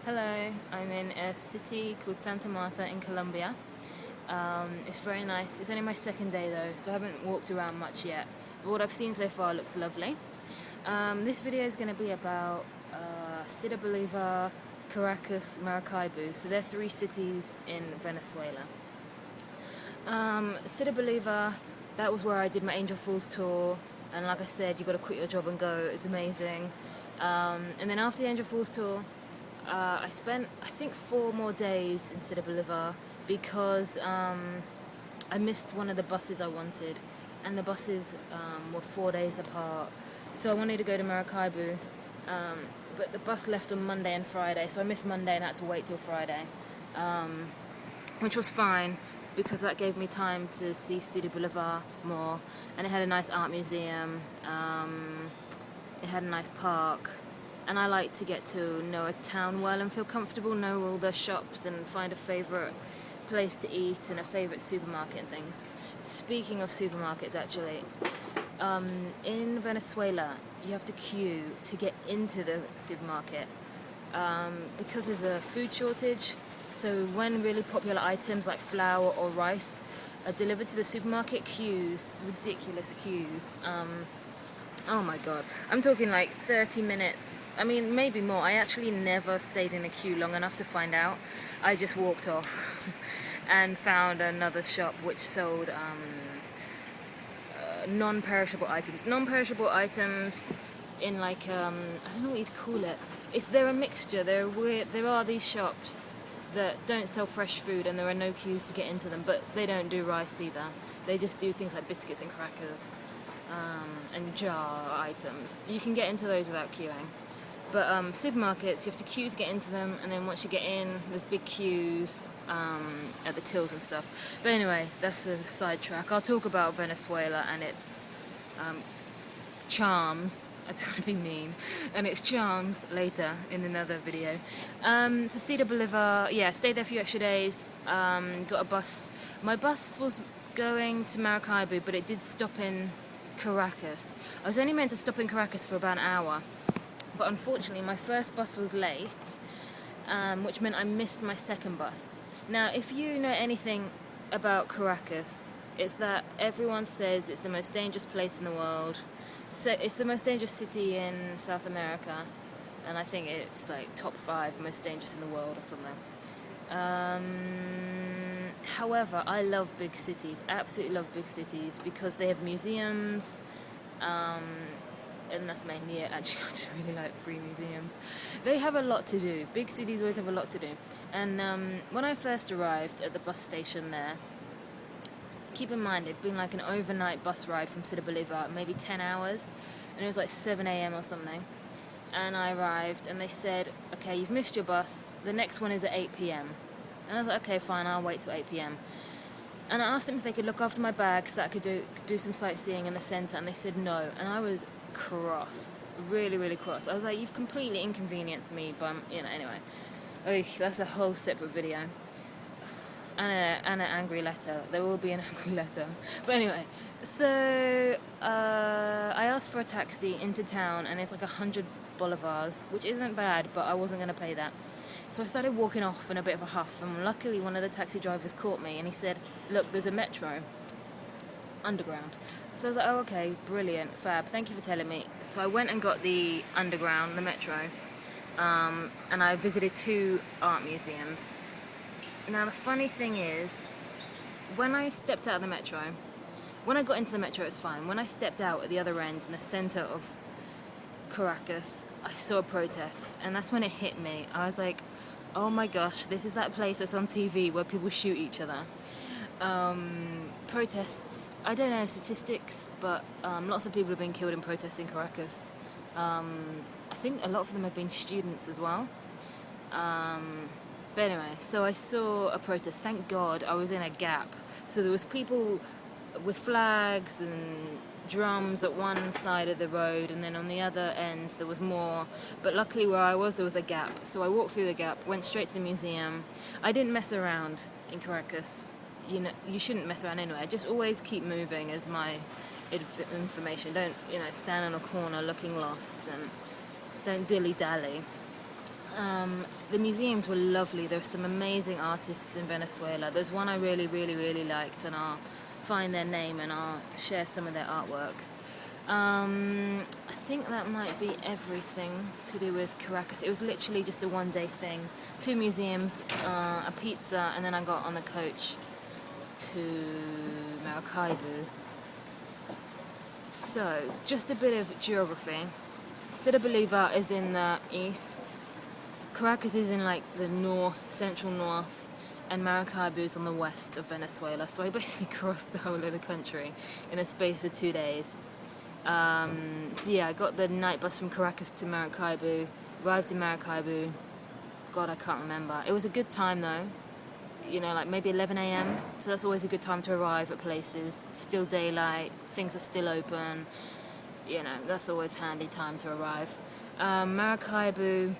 Hello, I'm in a city called Santa Marta in Colombia. It's very nice. It's only my second day though, so I haven't walked around much yet. But what I've seen so far looks lovely. This video is going to be about Ciudad Boliva, Caracas, Maracaibo. So they're three cities in Venezuela. Ciudad Boliva, that was where I did my Angel Falls tour. And like I said, you got to quit your job and go. It's amazing. And then after the Angel Falls tour, I spent, I think, 4 more days in Ciudad Bolivar because I missed one of the buses I wanted, and the buses were 4 days apart. So I wanted to go to Maracaibo, but the bus left on Monday and Friday, so I missed Monday and had to wait till Friday, which was fine because that gave me time to see Ciudad Bolivar more, and it had a nice art museum, it had a nice park. And I like to get to know a town well and feel comfortable, know all the shops and find a favourite place to eat and a favourite supermarket and things. Speaking of supermarkets, actually, in Venezuela, you have to queue to get into the supermarket because there's a food shortage. So when really popular items like flour or rice are delivered to the supermarket, queues, ridiculous queues. Oh my god, I'm talking like 30 minutes. I mean, maybe more. I actually never stayed in a queue long enough to find out. I just walked off and found another shop which sold non-perishable items. Non-perishable items in like, I don't know what you'd call it. They're a mixture. There are these shops that don't sell fresh food and there are no queues to get into them, but they don't do rice either. They just do things like biscuits and crackers. And jar items. You can get into those without queuing. But supermarkets, you have to queue to get into them, and then once you get in, there's big queues at the tills and stuff. But anyway, that's a sidetrack. I'll talk about Venezuela and its charms. I don't want to be mean. And its charms later in another video. So Ciudad Bolivar, yeah, stayed there a few extra days. Got a bus. My bus was going to Maracaibo, but it did stop in Caracas. I was only meant to stop in Caracas for about an hour, but unfortunately my first bus was late, which meant I missed my second bus. Now, if you know anything about Caracas, it's that everyone says it's the most dangerous place in the world. So it's the most dangerous city in South America, and I think it's like top 5 most dangerous in the world or something. However, I love big cities, absolutely love big cities, because they have museums, and that's mainly it. Actually, I just really like free museums. They have a lot to do. Big cities always have a lot to do. And when I first arrived at the bus station there, keep in mind it'd been like an overnight bus ride from Ciudad Bolivar, maybe 10 hours, and it was like 7 a.m. or something. And I arrived and they said, okay, you've missed your bus, the next one is at 8 p.m. And I was like, okay, fine, I'll wait till 8 p.m. And I asked them if they could look after my bag so that I could do some sightseeing in the centre, and they said no. And I was cross, really, really cross. I was like, you've completely inconvenienced me, but, anyway. Oy, that's a whole separate video. And an angry letter. There will be an angry letter. But anyway, so I asked for a taxi into town, and it's like 100 bolivars, which isn't bad, but I wasn't going to pay that. So I started walking off in a bit of a huff, and luckily one of the taxi drivers caught me, and he said, look, there's a metro underground. So I was like, oh, okay, brilliant, fab, thank you for telling me. So I went and got the underground, the metro, and I visited 2 art museums. Now the funny thing is, when I stepped out of the metro, when I got into the metro it was fine. When I stepped out at the other end in the centre of Caracas, I saw a protest, and that's when it hit me. I was like, oh my gosh, this is that place that's on TV where people shoot each other. Protests, I don't know statistics, but lots of people have been killed in protests in Caracas. I think a lot of them have been students as well. But anyway, so I saw a protest. Thank God I was in a gap. So there was people with flags and drums at one side of the road, and then on the other end there was more. But luckily where I was, there was a gap. So I walked through the gap, went straight to the museum. I didn't mess around in Caracas. You shouldn't mess around anyway. Just always keep moving is my information. Don't, stand on a corner looking lost, and don't dilly-dally. The museums were lovely. There were some amazing artists in Venezuela. There's one I really, really, really liked, and I'll find their name and I'll share some of their artwork. I think that might be everything to do with Caracas. It was literally just a one-day thing. 2 museums, a pizza, and then I got on the coach to Maracaibo. So, just a bit of geography. Ciudad Boliva is in the east. Caracas is in like the north, central north, and Maracaibo is on the west of Venezuela. So I basically crossed the whole of the country in a space of 2 days. So yeah, I got the night bus from Caracas to Maracaibo, arrived in Maracaibo. God, I can't remember. It was a good time though. You know, like maybe 11 a.m. So that's always a good time to arrive at places. Still daylight, things are still open. You know, that's always handy time to arrive. Maracaibo,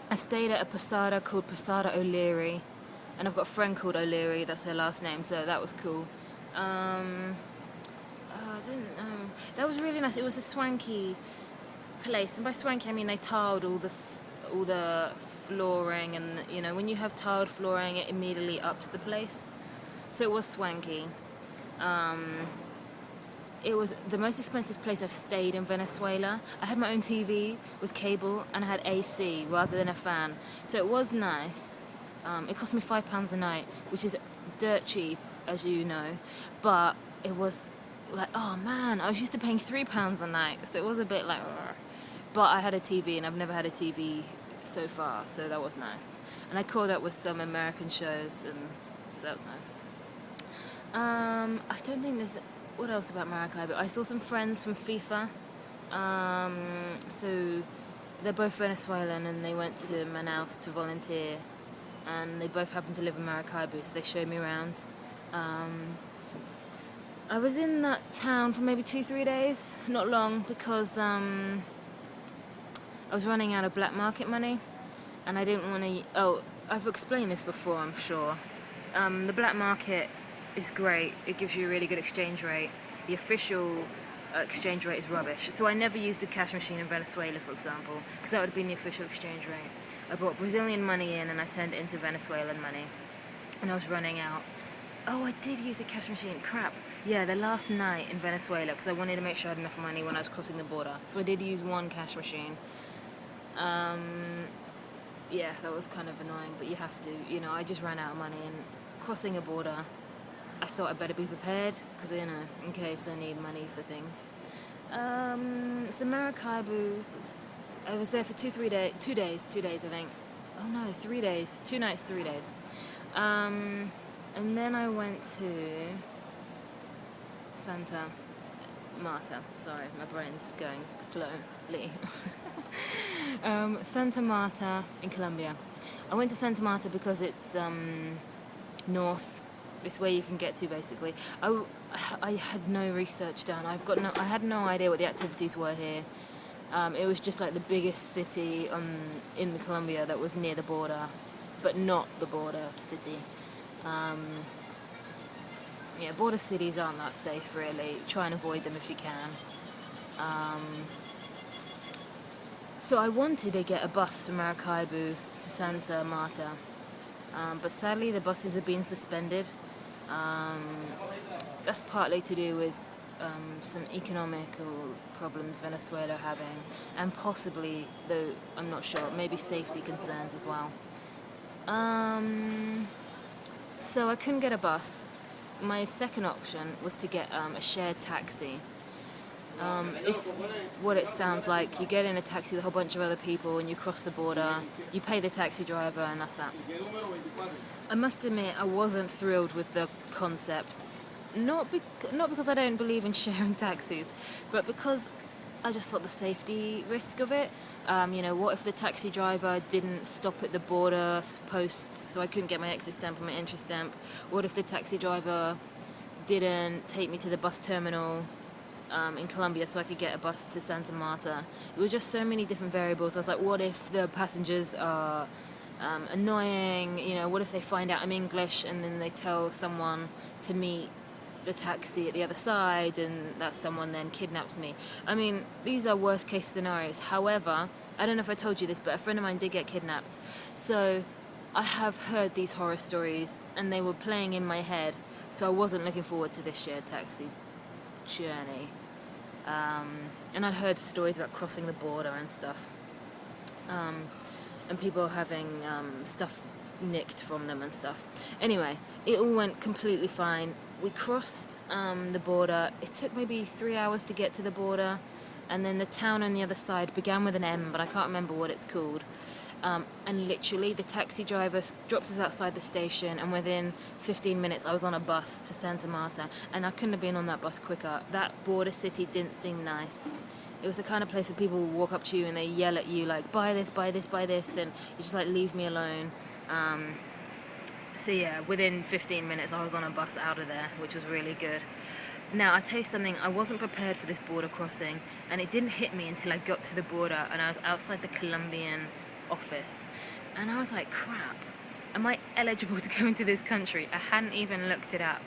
I stayed at a posada called Posada O'Leary, and I've got a friend called O'Leary, that's her last name, so that was cool. I didn't know. That was really nice. It was a swanky place, and by swanky I mean they tiled all the flooring, and you know, when you have tiled flooring it immediately ups the place. So it was swanky. It was the most expensive place I've stayed in Venezuela. I had my own TV with cable and I had AC rather than a fan. So it was nice. It cost me £5 a night, which is dirt cheap, as you know. But it was like, oh man, I was used to paying £3 a night. So it was a bit like, ugh. But I had a TV and I've never had a TV so far, so that was nice. And I caught up with some American shows, and so that was nice. I don't think there's... What else about Maracaibo? I saw some friends from FIFA. So they're both Venezuelan and they went to Manaus to volunteer. And they both happen to live in Maracaibo, so they showed me around. I was in that town for maybe 2-3 days, not long, because I was running out of black market money. And I didn't want to... Oh, I've explained this before, I'm sure. The black market is great. It gives you a really good exchange rate. The official exchange rate is rubbish. So I never used a cash machine in Venezuela, for example, because that would have been the official exchange rate. I brought Brazilian money in and I turned it into Venezuelan money. And I was running out. Oh, I did use a cash machine. Crap. Yeah, the last night in Venezuela, because I wanted to make sure I had enough money when I was crossing the border. So I did use one cash machine. Yeah, that was kind of annoying, but you have to. You know, I just ran out of money, and crossing a border, I thought I'd better be prepared, because, you know, in case I need money for things. So Maracaibo, I was there for 2 days, I think. Oh no, 3 days. 2 nights, 3 days. And then I went to Santa Marta. Sorry, my brain's going slowly. Santa Marta in Colombia. I went to Santa Marta because it's north. It's where you can get to, basically. I had no research done. I had no idea what the activities were here. It was just like the biggest city in Colombia that was near the border, but not the border city. Yeah, border cities aren't that safe, really. Try and avoid them if you can. So I wanted to get a bus from Maracaibo to Santa Marta, but sadly the buses have been suspended. That's partly to do with some economical problems Venezuela are having, and possibly, though I'm not sure, maybe safety concerns as well. So I couldn't get a bus. My second option was to get a shared taxi. It's what it sounds like. You get in a taxi with a whole bunch of other people and you cross the border, you pay the taxi driver, and that's that. I must admit I wasn't thrilled with the concept. Not because I don't believe in sharing taxis, but because I just thought the safety risk of it. You know, what if the taxi driver didn't stop at the border posts so I couldn't get my exit stamp or my entry stamp? What if the taxi driver didn't take me to the bus terminal in Colombia so I could get a bus to Santa Marta? It was just so many different variables. I was like, what if the passengers are annoying? You know, what if they find out I'm English and then they tell someone to meet the taxi at the other side and that someone then kidnaps me? I mean, these are worst case scenarios. However, I don't know if I told you this, but a friend of mine did get kidnapped. So I have heard these horror stories, and they were playing in my head, so I wasn't looking forward to this shared taxi journey. And I'd heard stories about crossing the border and stuff, and people having stuff nicked from them and stuff. Anyway, it all went completely fine. We crossed the border. It took maybe 3 hours to get to the border, and then the town on the other side began with an M, but I can't remember what it's called. And literally, the taxi driver dropped us outside the station, and within 15 minutes, I was on a bus to Santa Marta, and I couldn't have been on that bus quicker. That border city didn't seem nice. It was the kind of place where people walk up to you and they yell at you, like, buy this, buy this, buy this, and you just like, leave me alone. So yeah, within 15 minutes, I was on a bus out of there, which was really good. Now, I'll tell you something, I wasn't prepared for this border crossing, and it didn't hit me until I got to the border, and I was outside the Colombian office, and I was like, crap, am I eligible to go into this country? I hadn't even looked it up.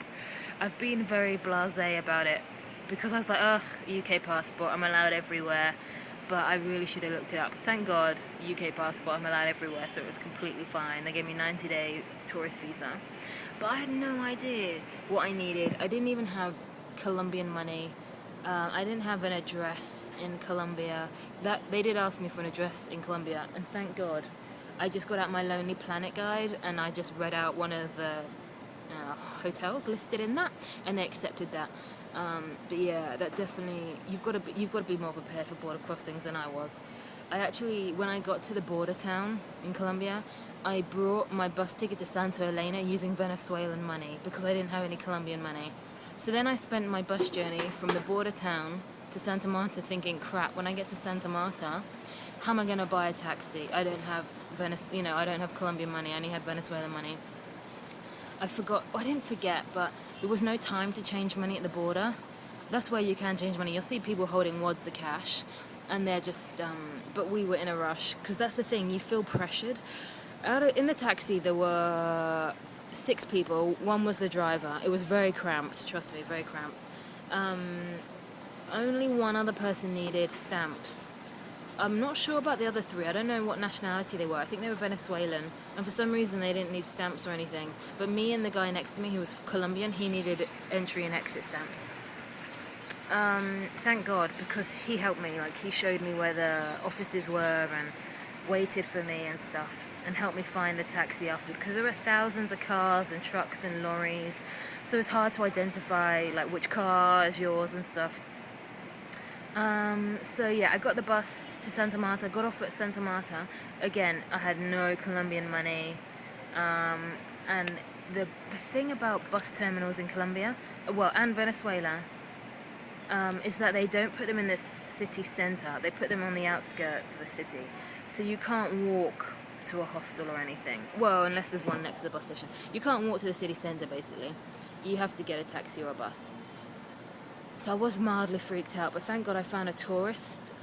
I've been very blasé about it, because I was like, ugh, UK passport, I'm allowed everywhere, but I really should have looked it up. Thank God, UK passport, I'm allowed everywhere, so it was completely fine. They gave me a 90-day tourist visa, but I had no idea what I needed. I didn't even have Colombian money. I didn't have an address in Colombia. That they did ask me for an address in Colombia, and thank God, I just got out my Lonely Planet guide and I just read out one of the hotels listed in that, and they accepted that. But yeah, that definitely, you've got to be more prepared for border crossings than I was. I actually, when I got to the border town in Colombia, I brought my bus ticket to Santa Elena using Venezuelan money because I didn't have any Colombian money. So then I spent my bus journey from the border town to Santa Marta thinking, crap, when I get to Santa Marta, how am I going to buy a taxi? I don't have I don't have Colombian money. I only had Venezuelan money. I didn't forget, but there was no time to change money at the border. That's where you can change money. You'll see people holding wads of cash, and they're just, but we were in a rush, because that's the thing, you feel pressured. In the taxi, there were 6 people. One was the driver. It was very cramped, trust me, very cramped. Only one other person needed stamps. I'm not sure about the other 3. I don't know what nationality they were. I think they were Venezuelan, and for some reason they didn't need stamps or anything. But me and the guy next to me, who was Colombian, he needed entry and exit stamps. Thank God, because he helped me. Like, he showed me where the offices were and waited for me and stuff, and helped me find the taxi after, because there were thousands of cars and trucks and lorries, so it's hard to identify like which car is yours and stuff. So yeah, I got the bus to Santa Marta, got off at Santa Marta. Again, I had no Colombian money, and the thing about bus terminals in Colombia, and Venezuela, is that they don't put them in the city center. They put them on the outskirts of the city, so you can't walk to a hostel or anything. Well, unless there's one next to the bus station. You can't walk to the city center, basically. You have to get a taxi or a bus. So I was mildly freaked out, but thank God I found a tourist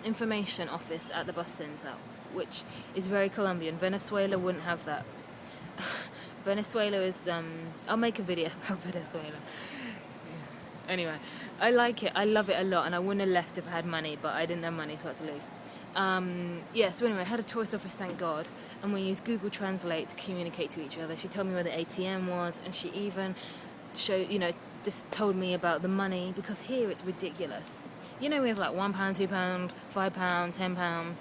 information office at the bus center, which is very Colombian. Venezuela wouldn't have that. Venezuela is, I'll make a video about Venezuela. Anyway, I like it. I love it a lot, and I wouldn't have left if I had money, but I didn't have money, so I had to leave. So anyway, I had a tourist office, thank God, and we used Google Translate to communicate to each other. She told me where the ATM was, and she even showed, just told me about the money, because here it's ridiculous. We have like £1, £2, £5, £10.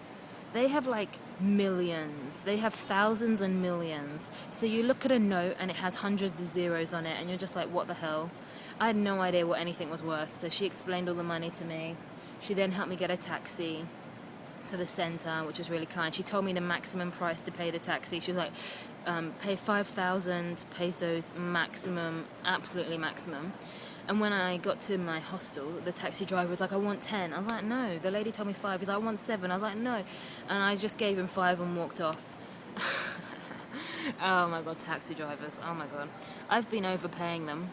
They have like millions. They have thousands and millions. So you look at a note and it has hundreds of zeros on it, and you're just like, what the hell? I had no idea what anything was worth, so she explained all the money to me. She then helped me get a taxi to the center, which was really kind. She told me the maximum price to pay the taxi. She was like, pay 5,000 pesos maximum, absolutely maximum. And when I got to my hostel, the taxi driver was like, I want 10. I was like, no. The lady told me 5. He's like, I want 7. I was like, no. And I just gave him 5 and walked off. Oh my God, taxi drivers. Oh my God. I've been overpaying them.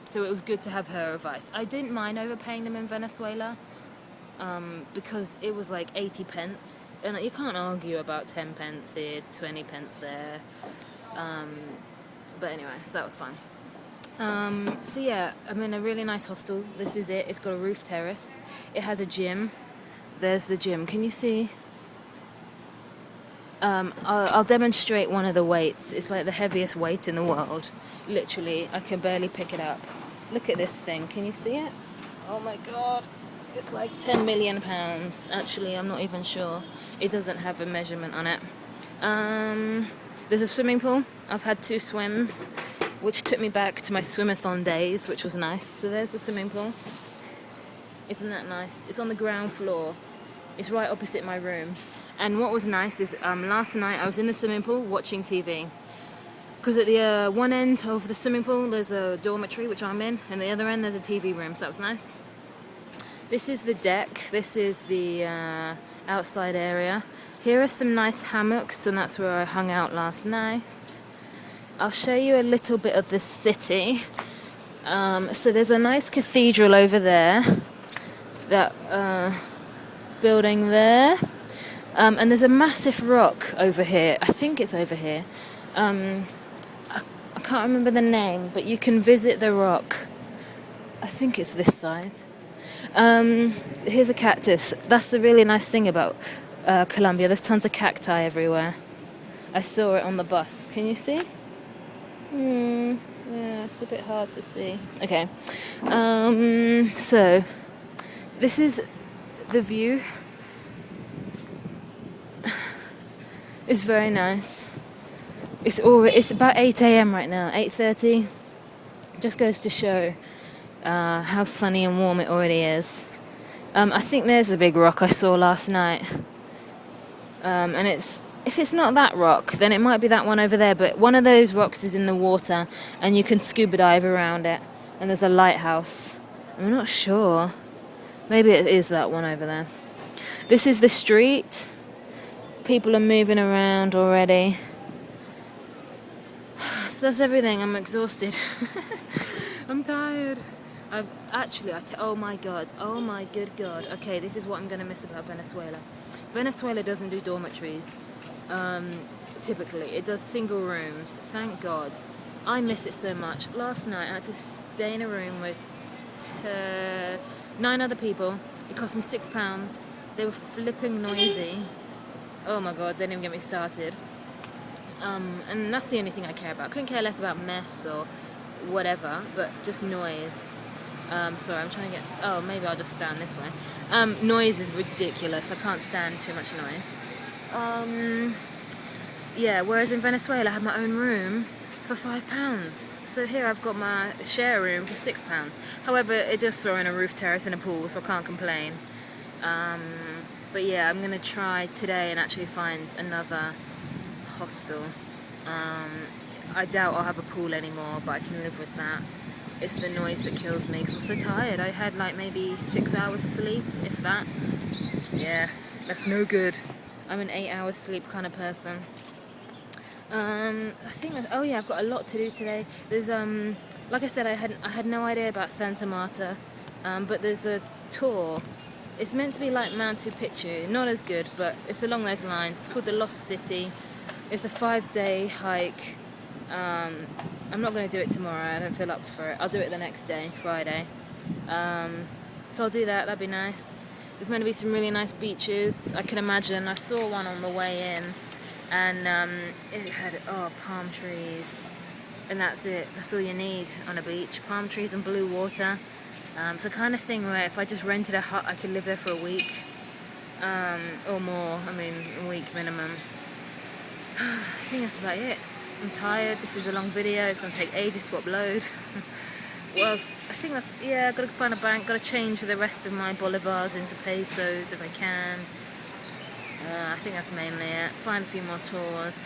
So it was good to have her advice. I didn't mind overpaying them in Venezuela, because it was like 80 pence, and you can't argue about 10 pence here, 20 pence there. But anyway, so that was fun. I'm in a really nice hostel. This is it. It's got a roof terrace. It has a gym. There's the gym. Can you see? I'll demonstrate one of the weights. It's like the heaviest weight in the world. Literally, I can barely pick it up. Look at this thing. Can you see it? Oh my god. It's like 10 million pounds. Actually, I'm not even sure. It doesn't have a measurement on it. There's a swimming pool. I've had 2 swims, which took me back to my swimathon days, which was nice. So there's the swimming pool. Isn't that nice? It's on the ground floor. It's right opposite my room. And what was nice is last night I was in the swimming pool watching TV. Because at the one end of the swimming pool there's a dormitory, which I'm in, and the other end there's a TV room, so that was nice. This is the deck. This is the outside area. Here are some nice hammocks, and that's where I hung out last night. I'll show you a little bit of the city. So there's a nice cathedral over there. That building there. And there's a massive rock over here. I think it's over here. I can't remember the name, but you can visit the rock. I think it's this side. Here's a cactus. That's the really nice thing about Colombia. There's tons of cacti everywhere. I saw it on the bus. Can you see? Yeah, it's a bit hard to see. Okay. So this is the view. It's very nice. It's about 8 a.m. right now, 8:30. Just goes to show how sunny and warm it already is. I think there's a big rock I saw last night. And if it's not that rock, then it might be that one over there. But one of those rocks is in the water, and you can scuba dive around it. And there's a lighthouse. I'm not sure. Maybe it is that one over there. This is the street. People are moving around already. So that's everything. I'm exhausted. I'm tired. Oh my good god. Okay, this is what I'm going to miss about Venezuela. Venezuela doesn't do dormitories. Typically, it does single rooms. Thank God. I miss it so much. Last night I had to stay in a room with 9 other people. It cost me £6. They were flipping noisy. Oh my god, don't even get me started. And that's the only thing I care about. Couldn't care less about mess or whatever, but just noise. Sorry, I'm trying to get... Oh, maybe I'll just stand this way. Noise is ridiculous. I can't stand too much noise. Yeah, whereas in Venezuela I had my own room for £5. So here I've got my share room for £6. However, it does throw in a roof terrace and a pool, so I can't complain. But yeah, I'm going to try today and actually find another hostel. I doubt I'll have a pool anymore, but I can live with that. It's the noise that kills me because I'm so tired. I had like maybe 6 hours sleep, if that. Yeah, that's no good. I'm an 8 hours sleep kind of person. I think I've got a lot to do today. There's like I said, I had no idea about Santa Marta, but there's a tour. It's meant to be like Machu Picchu, not as good, but it's along those lines. It's called the Lost City. It's a 5-day hike. I'm not going to do it tomorrow. I don't feel up for it. I'll do it the next day, Friday. So I'll do that. That'd be nice. There's meant to be some really nice beaches. I can imagine. I saw one on the way in, and it had palm trees, and that's it. That's all you need on a beach: palm trees and blue water. It's the kind of thing where if I just rented a hut, I could live there for a week, or more. I mean, a week minimum. I think that's about it. I'm tired. This is a long video. It's going to take ages to upload. Well, I think that's... Yeah, I've got to find a bank. Got to change the rest of my bolivars into pesos if I can. I think that's mainly it. Find a few more tours.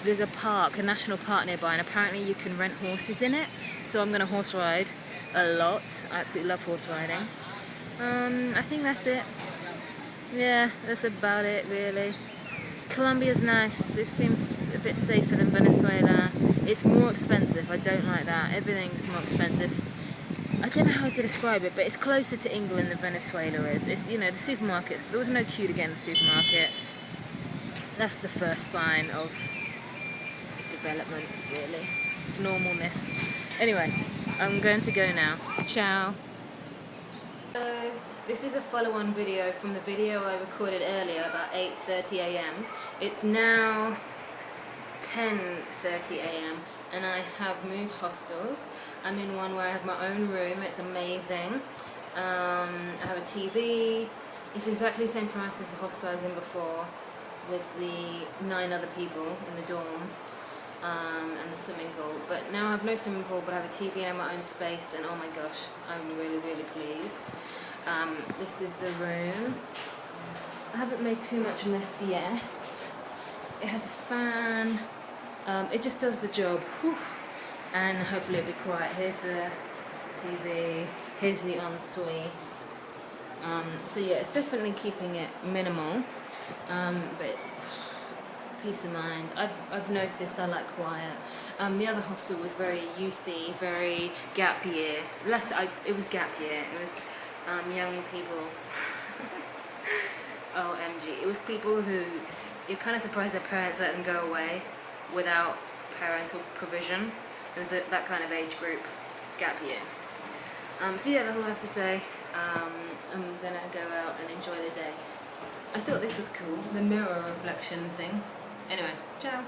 There's a park, a national park nearby, and apparently you can rent horses in it. So I'm going to horse ride a lot. I absolutely love horse riding. I think that's it. Yeah, that's about it, really. Colombia's nice. It seems a bit safer than Venezuela. It's more expensive. I don't like that. Everything's more expensive. I don't know how to describe it, but it's closer to England than Venezuela is. It's, the supermarkets. There was no queue to get in the supermarket. That's the first sign of development, really. Of normalness. Anyway, I'm going to go now. Ciao. Hello. This is a follow-on video from the video I recorded earlier about 8:30 a.m. It's now 10:30 a.m. and I have moved hostels. I'm in one where I have my own room. It's amazing. I have a TV. It's exactly the same price as the hostel I was in before, with the 9 other people in the dorm, and the swimming pool. But now I have no swimming pool, but I have a TV and my own space, and oh my gosh, I'm really, really pleased. This is the room. I haven't made too much mess yet. It has a fan. It just does the job. Whew. And hopefully it'll be quiet. Here's the TV. Here's the ensuite. So yeah, it's definitely keeping it minimal. But peace of mind. I've noticed I like quiet. The other hostel was very youthy, very gap year. It was gap year. It was young people. OMG. It was people who you're kind of surprised their parents let them go away without parental provision. It was that kind of age group, gap year. So yeah, that's all I have to say. I'm gonna go out and enjoy the day. I thought this was cool, the mirror reflection thing. Anyway, ciao.